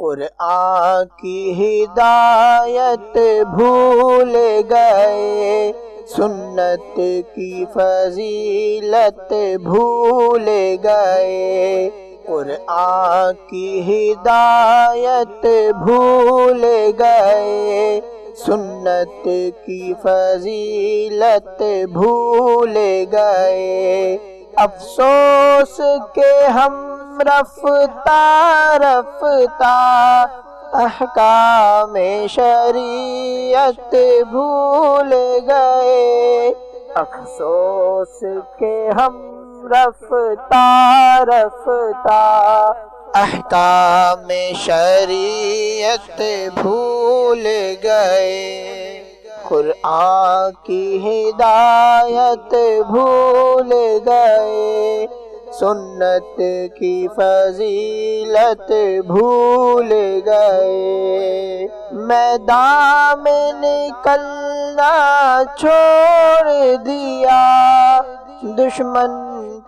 قرآن کی ہدایت بھول گئے، سنت کی فضیلت بھول گئے، قرآن کی ہدایت بھول گئے، سنت کی فضیلت بھول گئے۔ افسوس کہ ہم رفتہ رفتہ احکام شریعت بھول گئے، افسوس کہ ہم رفتہ رفتہ احکام شریعت بھول گئے، قرآن کی ہدایت بھول گئے، سنت کی فضیلت بھول گئے۔ میدان میں نکلنا چھوڑ دیا، دشمن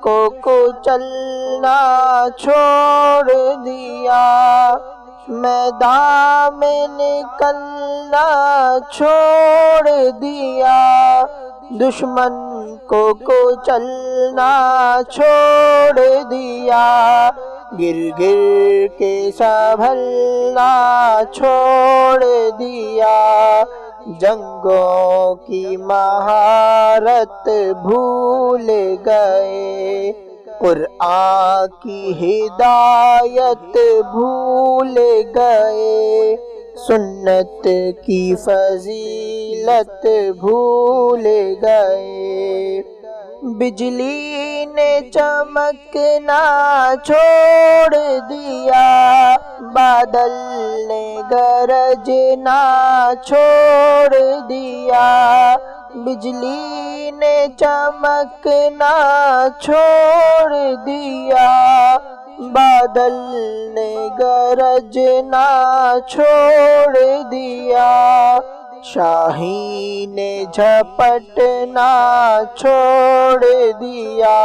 کو کچلنا چھوڑ دیا، میدان میں نکلنا چھوڑ دیا، دشمن کو کچلنا چھوڑ دیا، گر گر کے سنبھلنا چھوڑ دیا، جنگوں کی مہارت بھول گئے، قرآن کی ہدایت بھول گئے، سنت کی فضیلت بھول گئے۔ بجلی نے چمکنا چھوڑ دیا، بادل نے گرجنا چھوڑ دیا، بجلی نے چمکنا چھوڑ دیا، بادل نے گرجنا چھوڑ دیا، شاہین نے جھپٹنا چھوڑ دیا،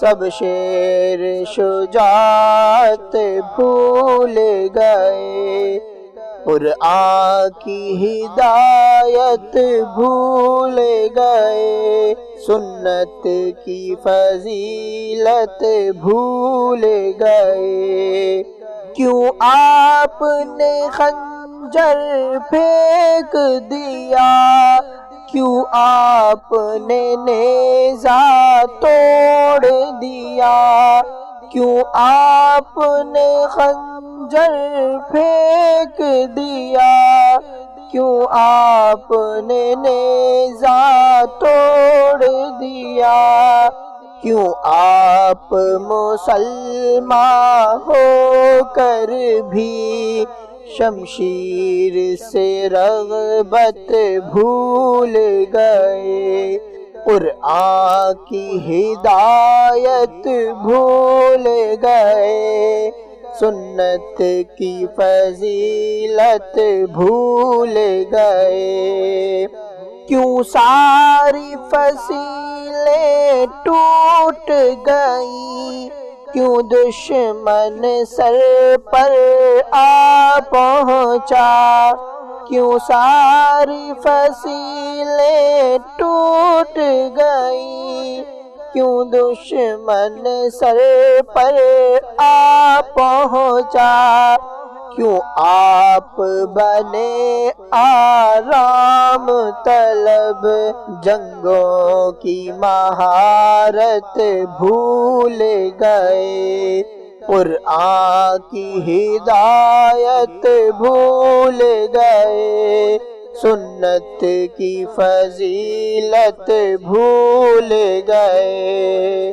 سب شیر شجاعت بھول گئے، قرآن کی ہدایت بھول گئے، سنت کی فضیلت بھول گئے۔ کیوں آپ نے خنجر پھینک دیا، کیوں آپ نے نیزہ توڑ دیا، کیوں آپ نے خنجر پھینک دیا، کیوں آپ نے نیزہ توڑ دیا، کیوں آپ مسلمان ہو کر بھی شمشیر سے رغبت بھول گئے، قرآن کی ہدایت بھول گئے، سنت کی فضیلت بھول گئے۔ کیوں ساری فصیلیں ٹوٹ گئیں، کیوں دشمن سر پر آ پہنچا، کیوں ساری فصیلیں ٹوٹ گئیں، کیوں دشمن سر پر آ پہنچا، کیوں آپ بنے آرام طلب، جنگوں کی مہارت بھول گئے، قرآن کی ہدایت بھول گئے، سنت کی فضیلت بھول گئے۔